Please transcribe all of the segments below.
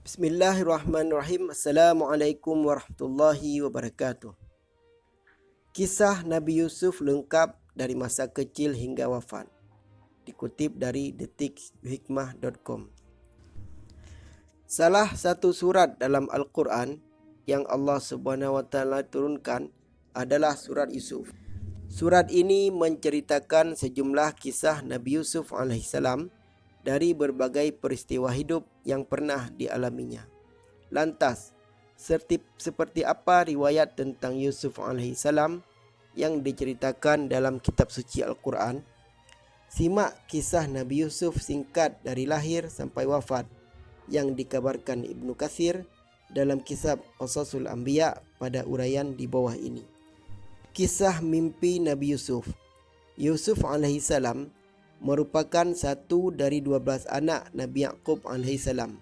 Bismillahirrahmanirrahim. Assalamualaikum warahmatullahi wabarakatuh. Kisah Nabi Yusuf lengkap dari masa kecil hingga wafat. Dikutip dari detikhikmah.com. Salah satu surat dalam Al-Quran yang Allah Subhanahu wa taala turunkan adalah surat Yusuf. Surat ini menceritakan sejumlah kisah Nabi Yusuf alaihissalam dari berbagai peristiwa hidup yang pernah dialaminya. Lantas, seperti apa riwayat tentang Yusuf alaihissalam yang diceritakan dalam kitab suci Al-Quran? Simak kisah Nabi Yusuf singkat dari lahir sampai wafat yang dikabarkan Ibnu Katsir dalam kitab Qasasul Anbiya pada uraian di bawah ini. Kisah mimpi Nabi Yusuf. Yusuf alaihissalam merupakan satu dari 12 anak Nabi Yaqub alaihissalam.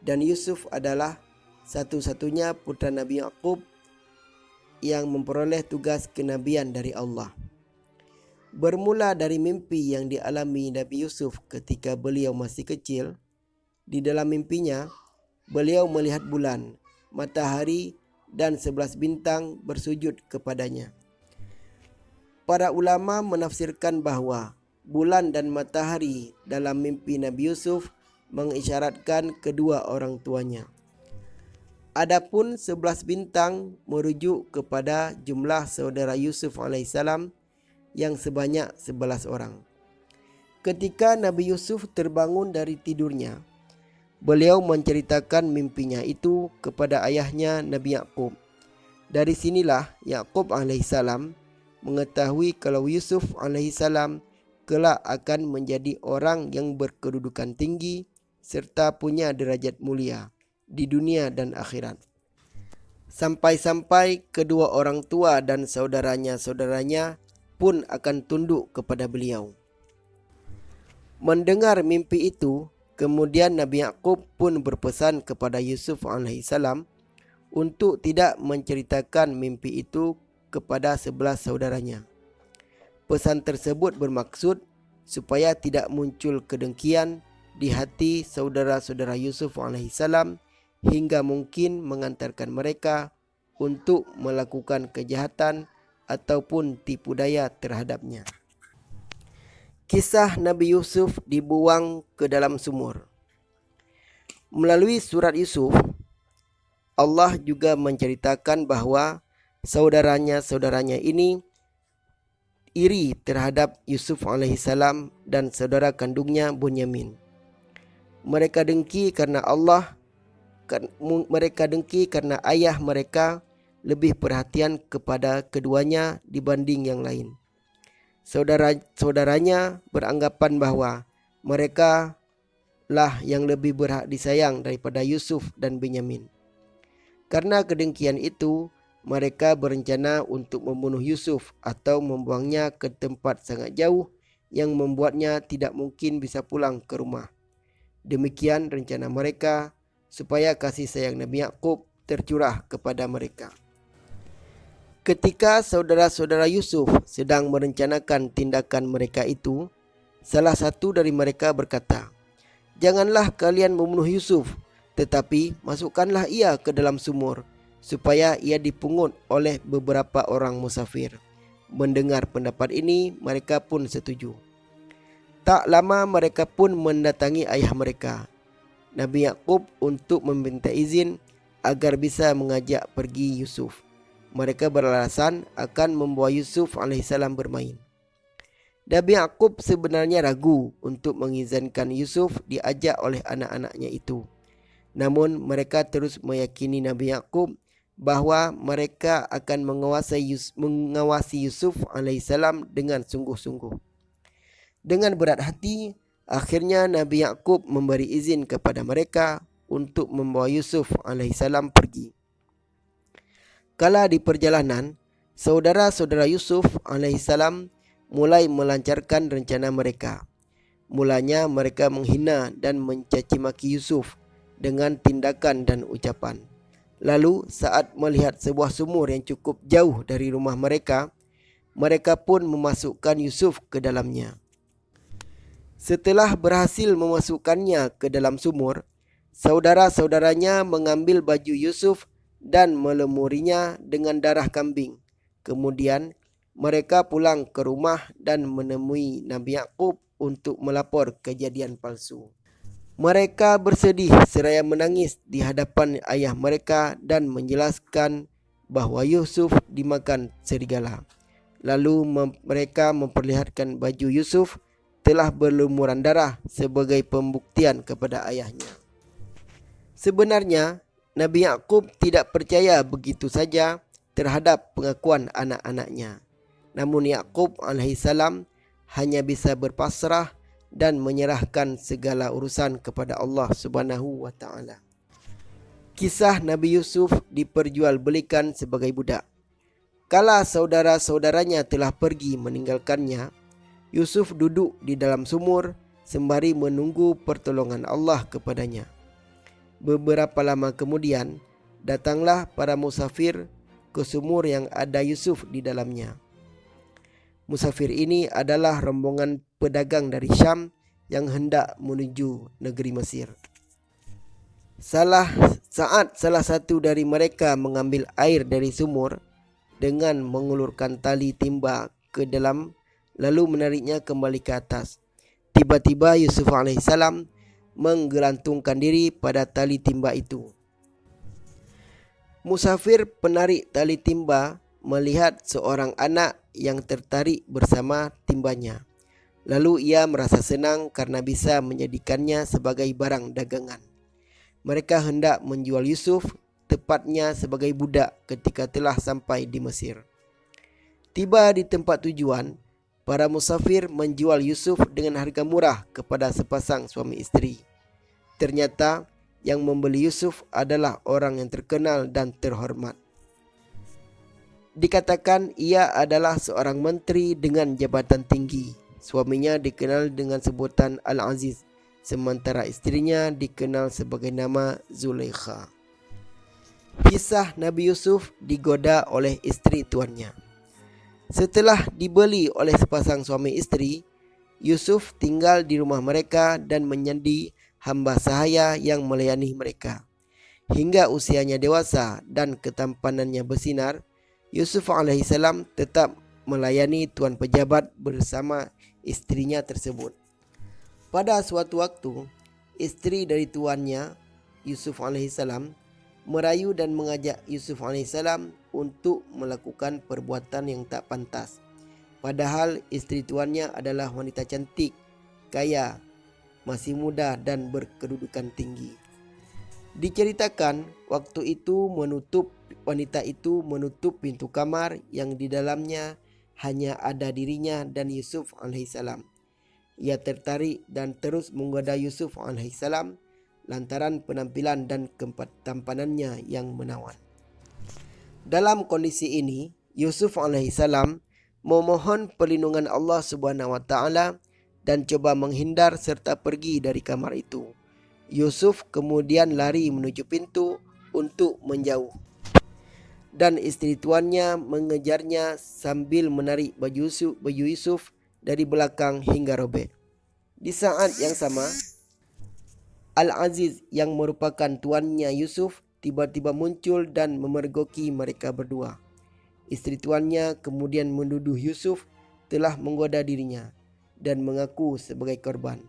Dan Yusuf adalah satu-satunya putra Nabi Yaqub yang memperoleh tugas kenabian dari Allah. Bermula dari mimpi yang dialami Nabi Yusuf ketika beliau masih kecil. Di dalam mimpinya, beliau melihat bulan, matahari dan 11 bintang bersujud kepadanya. Para ulama menafsirkan bahawa bulan dan matahari dalam mimpi Nabi Yusuf mengisyaratkan kedua orang tuanya. Adapun 11 bintang merujuk kepada jumlah saudara Yusuf alaihissalam yang sebanyak 11 orang. Ketika Nabi Yusuf terbangun dari tidurnya, beliau menceritakan mimpinya itu kepada ayahnya Nabi Yaqub. Dari sinilah Yaqub alaihissalam mengetahui kalau Yusuf alaihissalam kelak akan menjadi orang yang berkedudukan tinggi serta punya derajat mulia di dunia dan akhirat. Sampai-sampai kedua orang tua dan saudaranya pun akan tunduk kepada beliau. Mendengar mimpi itu, kemudian Nabi Yaqub pun berpesan kepada Yusuf alaihissalam untuk tidak menceritakan mimpi itu kepada 11 saudaranya. Pesan tersebut bermaksud supaya tidak muncul kedengkian di hati saudara-saudara Yusuf alaihissalam hingga mungkin mengantarkan mereka untuk melakukan kejahatan ataupun tipu daya terhadapnya. Kisah Nabi Yusuf dibuang ke dalam sumur. Melalui surat Yusuf, Allah juga menceritakan bahawa saudaranya ini iri terhadap Yusuf alaihissalam dan saudara kandungnya Bunyamin. Mereka dengki karena ayah mereka lebih perhatian kepada keduanya dibanding yang lain. Saudaranya beranggapan bahawa mereka lah yang lebih berhak disayang daripada Yusuf dan Bunyamin. Karena kedengkian itu, mereka berencana untuk membunuh Yusuf atau membuangnya ke tempat sangat jauh yang membuatnya tidak mungkin bisa pulang ke rumah. Demikian rencana mereka supaya kasih sayang Nabi Yaqub tercurah kepada mereka. Ketika saudara-saudara Yusuf sedang merencanakan tindakan mereka itu, salah satu dari mereka berkata, "Janganlah kalian membunuh Yusuf, tetapi masukkanlah ia ke dalam sumur, supaya ia dipungut oleh beberapa orang musafir." Mendengar pendapat ini, mereka pun setuju. Tak lama mereka pun mendatangi ayah mereka, Nabi Yaqub, untuk meminta izin agar bisa mengajak pergi Yusuf. Mereka beralasan akan membawa Yusuf alaihissalam bermain. Nabi Yaqub sebenarnya ragu untuk mengizinkan Yusuf diajak oleh anak-anaknya itu. Namun mereka terus meyakini Nabi Yaqub bahawa mereka akan mengawasi Yusuf alaihissalam dengan sungguh-sungguh. Dengan berat hati, akhirnya Nabi Yaqub memberi izin kepada mereka untuk membawa Yusuf alaihissalam pergi. Kala di perjalanan, saudara-saudara Yusuf alaihissalam mulai melancarkan rencana mereka. Mulanya mereka menghina dan mencaci maki Yusuf dengan tindakan dan ucapan. Lalu saat melihat sebuah sumur yang cukup jauh dari rumah mereka, mereka pun memasukkan Yusuf ke dalamnya. Setelah berhasil memasukkannya ke dalam sumur, Saudara-saudaranya mengambil baju Yusuf dan melemurinya dengan darah kambing. Kemudian mereka pulang ke rumah dan menemui Nabi Yakub untuk melapor kejadian palsu. Mereka bersedih seraya menangis di hadapan ayah mereka dan menjelaskan bahawa Yusuf dimakan serigala. Lalu mereka memperlihatkan baju Yusuf telah berlumuran darah sebagai pembuktian kepada ayahnya. Sebenarnya, Nabi Yakub tidak percaya begitu saja terhadap pengakuan anak-anaknya. Namun Yakub alaihissalam hanya bisa berpasrah dan menyerahkan segala urusan kepada Allah Subhanahu wa taala. Kisah Nabi Yusuf diperjualbelikan sebagai budak. Kala saudara-saudaranya telah pergi meninggalkannya, Yusuf duduk di dalam sumur sembari menunggu pertolongan Allah kepadanya. Beberapa lama kemudian, datanglah para musafir ke sumur yang ada Yusuf di dalamnya. Musafir ini adalah rombongan pedagang dari Syam yang hendak menuju negeri Mesir. Saat salah satu dari mereka mengambil air dari sumur dengan mengulurkan tali timba ke dalam lalu menariknya kembali ke atas, tiba-tiba Yusuf alaihissalam menggelantungkan diri pada tali timba itu. Musafir penarik tali timba melihat seorang anak yang tertarik bersama timbanya. Lalu ia merasa senang karena bisa menjadikannya sebagai barang dagangan. Mereka hendak menjual Yusuf, tepatnya sebagai budak ketika telah sampai di Mesir. Tiba di tempat tujuan, para musafir menjual Yusuf dengan harga murah kepada sepasang suami isteri. Ternyata yang membeli Yusuf adalah orang yang terkenal dan terhormat. Dikatakan ia adalah seorang menteri dengan jabatan tinggi. Suaminya dikenal dengan sebutan Al-Aziz, sementara istrinya dikenal sebagai nama Zulaikha. Kisah Nabi Yusuf digoda oleh isteri tuannya. Setelah dibeli oleh sepasang suami isteri, Yusuf tinggal di rumah mereka dan menjadi hamba sahaya yang melayani mereka. Hingga usianya dewasa dan ketampanannya bersinar, Yusuf alaihissalam tetap melayani tuan pejabat bersama istrinya tersebut. Pada suatu waktu, istri dari tuannya, Yusuf alaihissalam, merayu dan mengajak Yusuf alaihissalam untuk melakukan perbuatan yang tak pantas. Padahal istri tuannya adalah wanita cantik, kaya, masih muda dan berkedudukan tinggi. Diceritakan waktu itu wanita itu menutup pintu kamar yang di dalamnya hanya ada dirinya dan Yusuf alaihissalam. Ia tertarik dan terus menggoda Yusuf alaihissalam lantaran penampilan dan ketampanannya yang menawan. Dalam kondisi ini, Yusuf alaihissalam memohon perlindungan Allah Subhanahu wa taala dan coba menghindar serta pergi dari kamar itu. Yusuf kemudian lari menuju pintu untuk menjauh. Dan istri tuannya mengejarnya sambil menarik baju Yusuf dari belakang hingga robek. Di saat yang sama, Al-Aziz yang merupakan tuannya Yusuf tiba-tiba muncul dan memergoki mereka berdua. Istri tuannya kemudian menuduh Yusuf telah menggoda dirinya dan mengaku sebagai korban.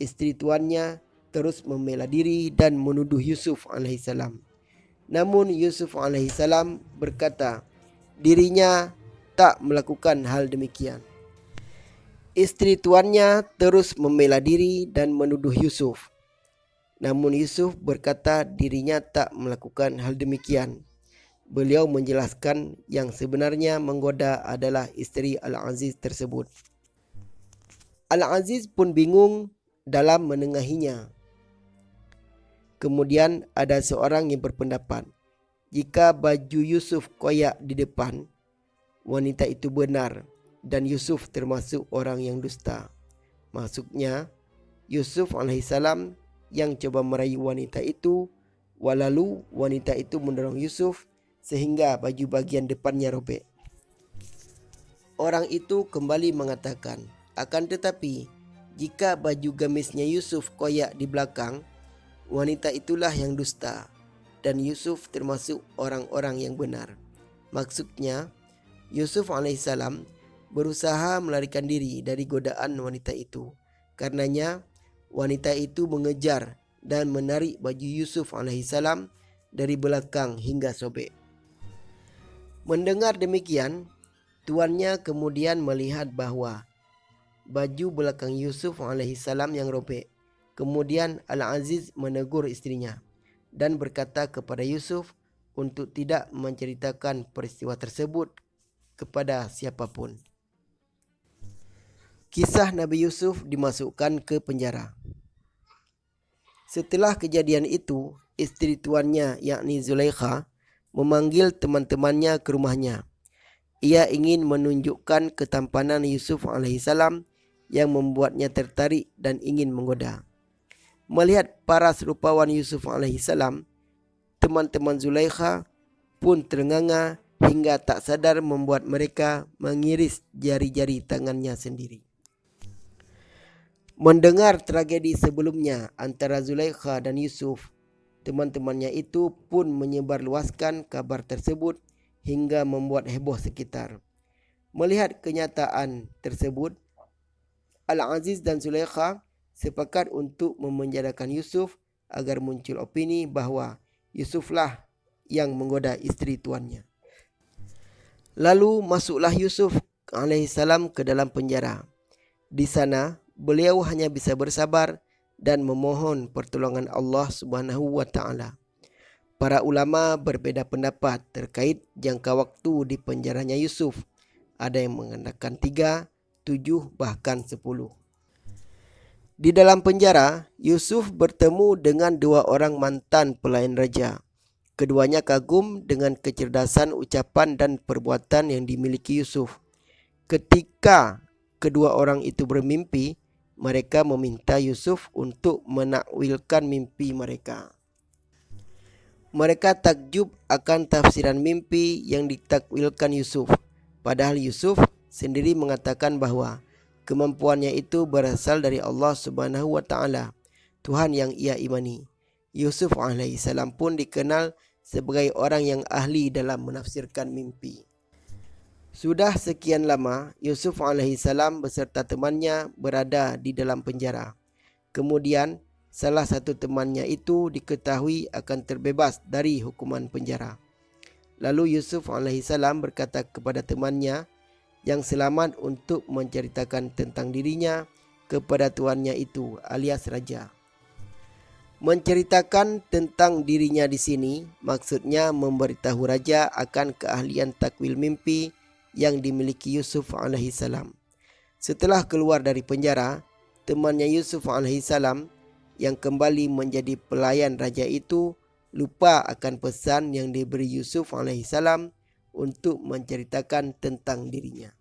Istri tuannya terus membela diri dan menuduh Yusuf alaihissalam. Namun Yusuf alaihissalam berkata dirinya tak melakukan hal demikian. Istri tuannya terus membela diri dan menuduh Yusuf. Namun Yusuf berkata dirinya tak melakukan hal demikian. Beliau menjelaskan yang sebenarnya menggoda adalah istri Al-Aziz tersebut. Al-Aziz pun bingung dalam menengahinya. Kemudian ada seorang yang berpendapat, jika baju Yusuf koyak di depan, wanita itu benar dan Yusuf termasuk orang yang dusta. Maksudnya, Yusuf alaihissalam yang coba merayu wanita itu, walalu wanita itu mendorong Yusuf sehingga baju bagian depannya robek. Orang itu kembali mengatakan, akan tetapi jika baju gamisnya Yusuf koyak di belakang, wanita itulah yang dusta dan Yusuf termasuk orang-orang yang benar. Maksudnya, Yusuf alaihissalam berusaha melarikan diri dari godaan wanita itu. Karenanya, wanita itu mengejar dan menarik baju Yusuf alaihissalam dari belakang hingga sobek. Mendengar demikian, tuannya kemudian melihat bahwa baju belakang Yusuf alaihissalam yang robek. Kemudian Al-Aziz menegur istrinya dan berkata kepada Yusuf untuk tidak menceritakan peristiwa tersebut kepada siapapun. Kisah Nabi Yusuf dimasukkan ke penjara. Setelah kejadian itu, istri tuannya yakni Zulaikha memanggil teman-temannya ke rumahnya. Ia ingin menunjukkan ketampanan Yusuf alaihissalam yang membuatnya tertarik dan ingin menggoda. Melihat paras rupawan Yusuf alaihissalam, teman-teman Zulaikha pun terengah hingga tak sadar membuat mereka mengiris jari-jari tangannya sendiri. Mendengar tragedi sebelumnya antara Zulaikha dan Yusuf, teman-temannya itu pun menyebarluaskan kabar tersebut hingga membuat heboh sekitar. Melihat kenyataan tersebut, Al-Aziz dan Zulaikha sepakat untuk memenjarakan Yusuf agar muncul opini bahawa Yusuflah yang menggoda isteri tuannya. Lalu masuklah Yusuf alaihissalam ke dalam penjara. Di sana, beliau hanya bisa bersabar dan memohon pertolongan Allah Subhanahu wa taala. Para ulama berbeza pendapat terkait jangka waktu di penjaranya Yusuf. Ada yang mengatakan 3, 7, bahkan 10. Di dalam penjara, Yusuf bertemu dengan 2 orang mantan pelayan raja. Keduanya kagum dengan kecerdasan ucapan dan perbuatan yang dimiliki Yusuf. Ketika kedua orang itu bermimpi, mereka meminta Yusuf untuk menakwilkan mimpi mereka. Mereka takjub akan tafsiran mimpi yang ditakwilkan Yusuf. Padahal Yusuf sendiri mengatakan bahawa kemampuannya itu berasal dari Allah Subhanahu wa taala, Tuhan yang ia imani. Yusuf alaihissalam pun dikenal sebagai orang yang ahli dalam menafsirkan mimpi. Sudah sekian lama, Yusuf alaihissalam beserta temannya berada di dalam penjara. Kemudian, salah satu temannya itu diketahui akan terbebas dari hukuman penjara. Lalu Yusuf alaihissalam berkata kepada temannya yang selamat untuk menceritakan tentang dirinya kepada tuannya itu alias raja. Menceritakan tentang dirinya di sini maksudnya memberitahu raja akan keahlian takwil mimpi yang dimiliki Yusuf alaihissalam. Setelah keluar dari penjara, temannya Yusuf alaihissalam yang kembali menjadi pelayan raja itu lupa akan pesan yang diberi Yusuf alaihissalam untuk menceritakan tentang dirinya.